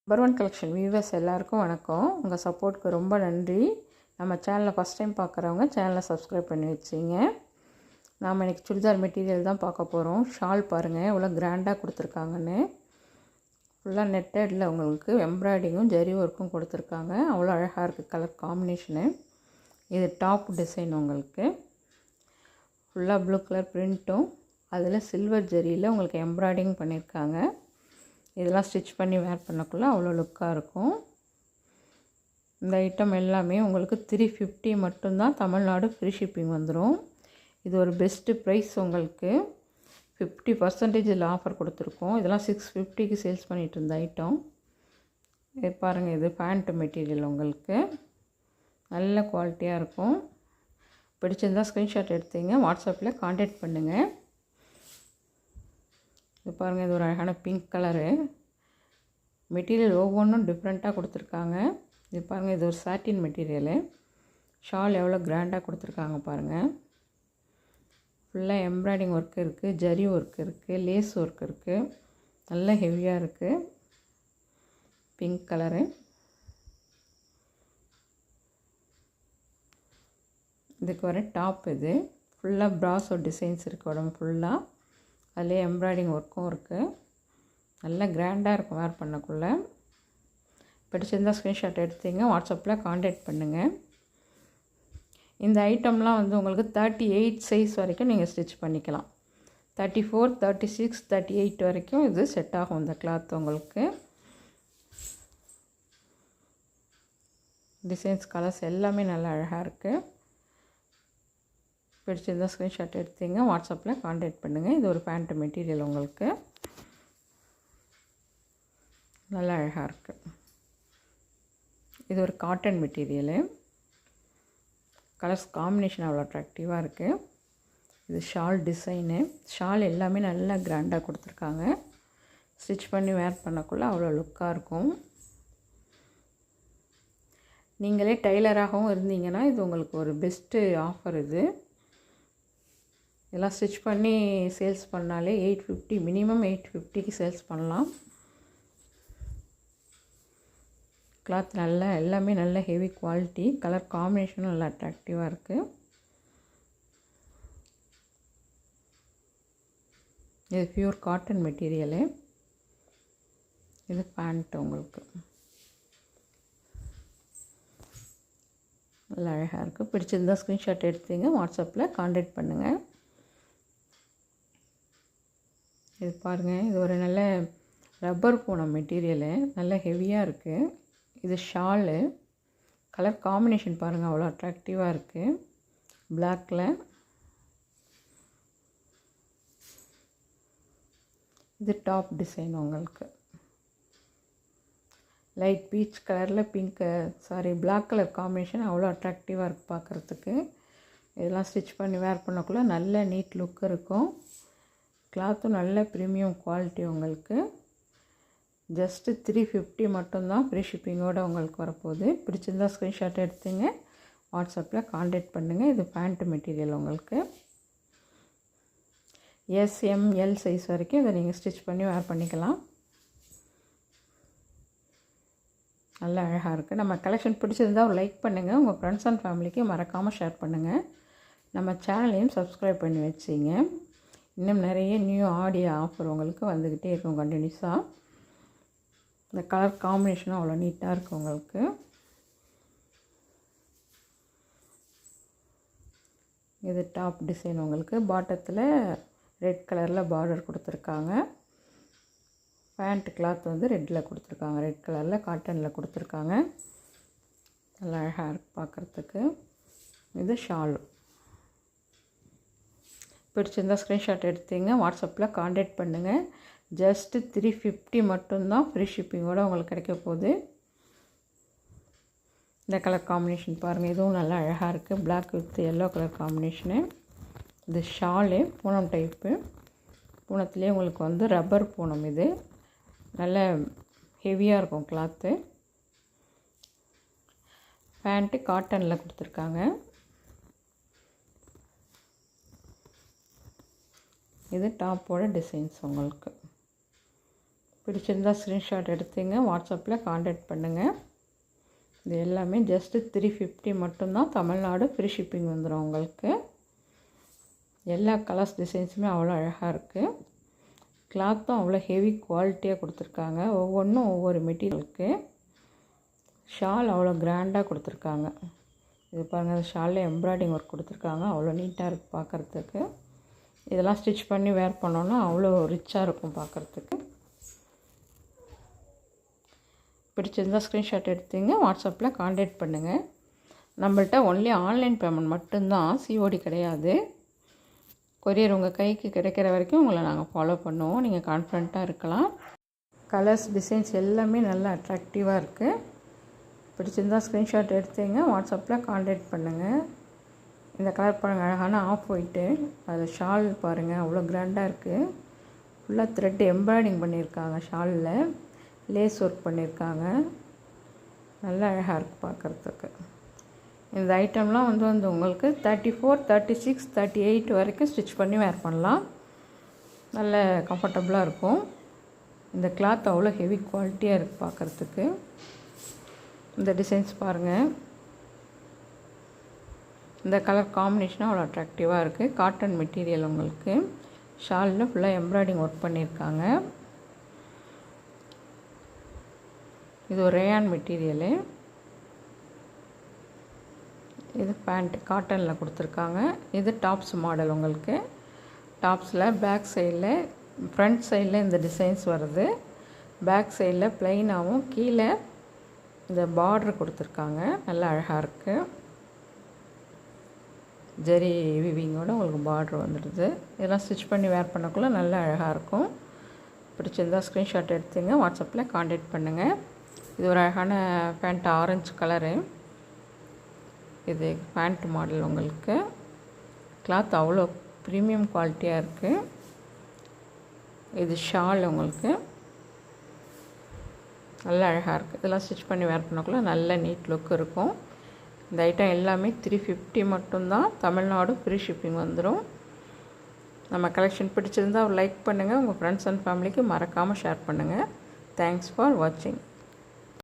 Number one collection viewers எல்லாருக்கும் வணக்கம். உங்கள் சப்போர்ட்டுக்கு ரொம்ப நன்றி. நம்ம சேனலை ஃபஸ்ட் டைம் பார்க்குறவங்க சேனலை சப்ஸ்கிரைப் பண்ணி வச்சிங்க. நாம் இன்றைக்கி சுடிதார் மெட்டீரியல் தான் பார்க்க போகிறோம். ஷால் பாருங்கள் எவ்வளோ கிராண்டாக கொடுத்துருக்காங்கன்னு. ஃபுல்லாக நெட்டடில் உங்களுக்கு எம்ப்ராய்டிங்கும் ஜரி ஒர்க்கும் கொடுத்துருக்காங்க. அவ்வளோ அழகாக இருக்குது கலர் காம்பினேஷனு. இது டாப் டிசைன் உங்களுக்கு ஃபுல்லாக ப்ளூ கலர் பிரிண்ட்டும் அதில் சில்வர் ஜரியில் உங்களுக்கு எம்ப்ராய்டிங் பண்ணியிருக்காங்க. இதெல்லாம் ஸ்டிச் பண்ணி வேர் பண்ணக்குள்ளே அவ்வளோ லுக்காக இருக்கும். இந்த ஐட்டம் எல்லாமே உங்களுக்கு 350 மட்டும்தான். தமிழ்நாடு ஃப்ரீ ஷிப்பிங் வந்துடும். இது ஒரு பெஸ்ட்டு ப்ரைஸ். உங்களுக்கு 50% ஆஃபர் கொடுத்துருக்கோம். இதெல்லாம் 650க்கு சேல்ஸ் பண்ணிகிட்டு இருந்த ஐட்டம். இது பாருங்கள், இது பேண்ட்டு மெட்டீரியல் உங்களுக்கு நல்ல குவாலிட்டியாக இருக்கும். பிடிச்சிருந்தால் ஸ்க்ரீன்ஷாட் எடுத்தீங்க, வாட்ஸ்அப்பில் கான்டாக்ட் பண்ணுங்கள். இது பாருங்கள், இது ஒரு அழகான பிங்க் கலரு. மெட்டீரியல் ஒவ்வொன்றும் டிஃப்ரெண்ட்டாக கொடுத்துருக்காங்க. இது பாருங்கள், இது ஒரு சாட்டின் மெட்டீரியலு. ஷால் எவ்வளோ கிராண்டாக கொடுத்துருக்காங்க பாருங்கள். ஃபுல்லாக எம்ப்ராய்டிங் ஒர்க் இருக்குது, ஜரி ஒர்க் இருக்குது, லேஸ் ஒர்க் இருக்குது. நல்ல ஹெவியாக இருக்குது. Pink colour. இதுக்கு வர டாப் இது ஃபுல்லாக ப்ராஸோ டிசைன்ஸ் இருக்குது. உடம்பு ஃபுல்லாக அதிலே எம்ப்ராய்டிங் ஒர்க்கும் இருக்குது. நல்லா கிராண்டாக இருக்கும் வேர் பண்ணக்குள்ளே. பிடிச்சிருந்தால் ஸ்க்ரீன்ஷாட் எடுத்தீங்க, வாட்ஸ்அப்பில் கான்டாக்ட் பண்ணுங்கள். இந்த ஐட்டம்லாம் வந்து உங்களுக்கு 38 சைஸ் வரைக்கும் நீங்கள் ஸ்டிச் பண்ணிக்கலாம். 34, 36, 38 வரைக்கும் இது செட் ஆகும். இந்த கிளாத் உங்களுக்கு டிசைன்ஸ் கலர்ஸ் எல்லாமே நல்லா அழகாக இருக்குது. பிடிச்சிருந்தால் ஸ்க்ரீன்ஷாட் எடுத்தீங்க, வாட்ஸ்அப்பில் கான்டாக்ட் பண்ணுங்கள். இது ஒரு பேண்ட்டு மெட்டீரியல் உங்களுக்கு நல்லா அழகாக இருக்குது. இது ஒரு காட்டன் மெட்டீரியலு. கலர்ஸ் காம்பினேஷன் அவ்வளோ அட்ராக்டிவாக இருக்குது. இது ஷால் டிசைனு. ஷால் எல்லாமே நல்லா கிராண்டாக கொடுத்துருக்காங்க. ஸ்டிச் பண்ணி வேர் பண்ணக்குள்ளே அவ்வளோ லுக்காக இருக்கும். நீங்களே டெய்லராகவும் இருந்தீங்கன்னா இது உங்களுக்கு ஒரு பெஸ்ட்டு ஆஃபர். இது இதெல்லாம் ஸ்டிச் பண்ணி சேல்ஸ் பண்ணாலே 850, மினிமம் 850க்கு சேல்ஸ் பண்ணலாம். கிளாத் நல்லா எல்லாமே நல்ல ஹெவி குவாலிட்டி. கலர் காம்பினேஷனும் நல்லா அட்ராக்டிவாக இருக்குது. இது பியூர் காட்டன் மெட்டீரியலு. இது பேண்ட் உங்களுக்கு நல்லா அழகாக இருக்குது. பிடிச்சிருந்தால் ஸ்க்ரீன்ஷாட் எடுத்தீங்க, வாட்ஸ்அப்பில் கான்டாக்ட் பண்ணுங்கள். இது பாருங்கள், இது ஒரு நல்ல ரப்பர் பூனம் மெட்டீரியலு. நல்ல ஹெவியாக இருக்குது. இது ஷாலு. கலர் காம்பினேஷன் பாருங்கள் அவ்வளோ அட்ராக்டிவாக இருக்குது. பிளாக்கில் இது டாப் டிசைன் உங்களுக்கு லைட் பீச் கலரில் பிளாக் கலர் காம்பினேஷன் அவ்வளோ அட்ராக்டிவாக இருக்குது பார்க்குறதுக்கு. இதெல்லாம் ஸ்டிச் பண்ணி வேர் பண்ணக்குள்ளே நல்ல நீட் லுக் இருக்கும். கிளாத்தும் நல்ல ப்ரீமியம் குவாலிட்டி உங்களுக்கு. ஜஸ்ட்டு 350 மட்டும்தான். ஃப்ரீ ஷிப்பிங்கோடு உங்களுக்கு வரப்போகுது. பிடிச்சிருந்தால் ஸ்க்ரீன்ஷாட் எடுத்துங்க, வாட்ஸ்அப்பில் கான்டாக்ட் பண்ணுங்கள். இது பேண்ட்டு மெட்டீரியல் உங்களுக்கு SML சைஸ் வரைக்கும் இதை நீங்கள் ஸ்டிச் பண்ணி வேர் பண்ணிக்கலாம். நல்லா அழகாக இருக்குது. நம்ம கலெக்ஷன் பிடிச்சிருந்தால் ஒரு லைக் பண்ணுங்கள். உங்கள் ஃப்ரெண்ட்ஸ் அண்ட் ஃபேமிலிக்கு மறக்காமல் ஷேர் பண்ணுங்கள். நம்ம சேனலையும் சப்ஸ்கிரைப் பண்ணி வச்சிங்க. இன்னும் நிறைய நியூ ஆடியோ ஆஃபர் உங்களுக்கு வந்துக்கிட்டே இருக்கும் கண்டினியூஸாக. இந்த கலர் காம்பினேஷனும் அவ்வளோ நீட்டாக இருக்குது உங்களுக்கு. இது டாப் டிசைன் உங்களுக்கு பாட்டத்தில் ரெட் கலரில் பார்டர் கொடுத்துருக்காங்க. பேண்ட் கிளாத் வந்து ரெட்டில் கொடுத்துருக்காங்க. ரெட் கலரில் காட்டனில் கொடுத்துருக்காங்க. நல்லா அழகாக இருக்குது பார்க்குறதுக்கு. இது ஷாலு. பிடிச்சிருந்தால் ஸ்க்ரீன்ஷாட் எடுத்தீங்க, வாட்ஸ்அப்பில் கான்டாக்ட் பண்ணுங்கள். ஜஸ்ட்டு 350 மட்டும்தான். ஃப்ரீ ஷிப்பிங்கோடு உங்களுக்கு கிடைக்க போகுது. இந்த கலர் காம்பினேஷன் பாருங்கள், இதுவும் நல்லா அழகாக இருக்குது. Black with yellow colour combination. இது ஷாலு பூனம் டைப்பு. பூனத்துலேயே உங்களுக்கு வந்து ரப்பர் பூனம். இது நல்ல ஹெவியாக இருக்கும் கிளாத்து. பேண்ட்டு காட்டனில் கொடுத்துருக்காங்க. இது டாப்போட டிசைன்ஸ் உங்களுக்கு. பிடிச்சிருந்தால் ஸ்க்ரீன்ஷாட் எடுத்துங்க, வாட்ஸ்அப்பில் காண்டாக்ட் பண்ணுங்கள். இது எல்லாமே ஜஸ்ட்டு 350 மட்டும்தான். தமிழ்நாடு ஃப்ரீ ஷிப்பிங் வந்துடும் உங்களுக்கு. எல்லா கலர்ஸ் டிசைன்ஸுமே அவ்வளோ அழகாக இருக்குது. கிளாத்தும் அவ்வளோ ஹெவி குவாலிட்டியாக கொடுத்துருக்காங்க. ஒவ்வொன்றும் ஒவ்வொரு மெட்டீரியலுக்கு. ஷால் அவ்வளோ கிராண்டாக கொடுத்துருக்காங்க. இது பாருங்கள், அந்த ஷாலில் எம்ப்ராய்டிங் ஒர்க் கொடுத்துருக்காங்க. அவ்வளோ நீட்டாக இருக்குது பார்க்குறதுக்கு. இதெல்லாம் ஸ்டிச் பண்ணி வேர் பண்ணோன்னா அவ்வளோ ரிச்சாக இருக்கும் பார்க்குறதுக்கு. பிடிச்சிருந்தால் ஸ்க்ரீன்ஷாட் எடுத்தீங்க, வாட்ஸ்அப்பில் காண்டாக்ட் பண்ணுங்கள். நம்மள்ட்ட ஒன்லி ஆன்லைன் பேமெண்ட் மட்டும்தான், சிஓடி கிடையாது. கொரியர் உங்கள் கைக்கு கிடைக்கிற வரைக்கும் உங்களை நாங்கள் ஃபாலோ பண்ணுவோம். நீங்கள் கான்ஃபிடண்ட்டாக இருக்கலாம். கலர்ஸ் டிசைன்ஸ் எல்லாமே நல்லா அட்ராக்டிவாக இருக்குது. பிடிச்சிருந்தால் ஸ்க்ரீன்ஷாட் எடுத்தீங்க, வாட்ஸ்அப்பில் காண்டாக்ட் பண்ணுங்கள். இந்த கலர் பாருங்கள், அழகான ஆஃப் ஒயிட்டு. அதில் ஷால் பாருங்கள், அவ்வளோ கிராண்டாக இருக்குது. ஃபுல்லாக த்ரெட் எம்ப்ராய்டிங் பண்ணியிருக்காங்க. ஷாலில் லேஸ் ஒர்க் பண்ணியிருக்காங்க. நல்லா அழகாக இருக்குது பார்க்குறதுக்கு. இந்த ஐட்டம்லாம் வந்து உங்களுக்கு 34, 36, 38 வரைக்கும் ஸ்டிச் பண்ணி வேர் பண்ணலாம். நல்ல கம்ஃபர்டபுளாக இருக்கும். இந்த கிளாத் அவ்வளோ ஹெவி குவாலிட்டியாக இருக்குது பார்க்குறதுக்கு. இந்த டிசைன்ஸ் பாருங்கள், இந்த கலர் காம்பினேஷனும் அவ்வளோ அட்ராக்டிவாக இருக்குது. காட்டன் மெட்டீரியல் உங்களுக்கு. ஷாலில் ஃபுல்லாக எம்ப்ராய்டிங் ஒர்க் பண்ணியிருக்காங்க. இது ஒரு ரேயான் மெட்டீரியலு. இது பேண்ட் காட்டனில் கொடுத்துருக்காங்க. இது டாப்ஸ் மாடல் உங்களுக்கு. டாப்ஸில் பேக் சைடில், ஃப்ரண்ட் சைடில் இந்த டிசைன்ஸ் வருது. பேக் சைடில் ப்ளைனாகவும் கீழே இந்த பார்டர் கொடுத்துருக்காங்க. நல்லா அழகாக இருக்குது. ஜெரி விவிங்கோட உங்களுக்கு பார்டர் வந்துடுது. இதெல்லாம் ஸ்டிச் பண்ணி வேர் பண்ணக்குள்ளே நல்லா அழகாக இருக்கும். பிடிச்சிருந்தால் ஸ்க்ரீன்ஷாட் எடுத்துங்க, வாட்ஸ்அப்பில் காண்டாக்ட் பண்ணுங்கள். இது ஒரு அழகான பேண்ட், ஆரஞ்சு கலரு. இது பேண்ட் மாடல் உங்களுக்கு. கிளாத் அவ்வளோ ப்ரீமியம் குவாலிட்டியாக இருக்குது. இது ஷால் உங்களுக்கு. நல்லா அழகாக இருக்குது. இதெல்லாம் ஸ்டிச் பண்ணி வேர் பண்ணக்குள்ளே நல்ல நீட் லுக் இருக்கும். இந்த ஐட்டம் எல்லாமே 350 மட்டும்தான். தமிழ்நாடு ஃப்ரீ ஷிப்பிங் வந்துடும். நம்ம கலெக்ஷன் பிடிச்சிருந்தால் ஒரு லைக் பண்ணுங்கள். உங்கள் ஃப்ரெண்ட்ஸ் அண்ட் ஃபேமிலிக்கு மறக்காமல் ஷேர் பண்ணுங்கள். தேங்க்ஸ் ஃபார் வாட்சிங்.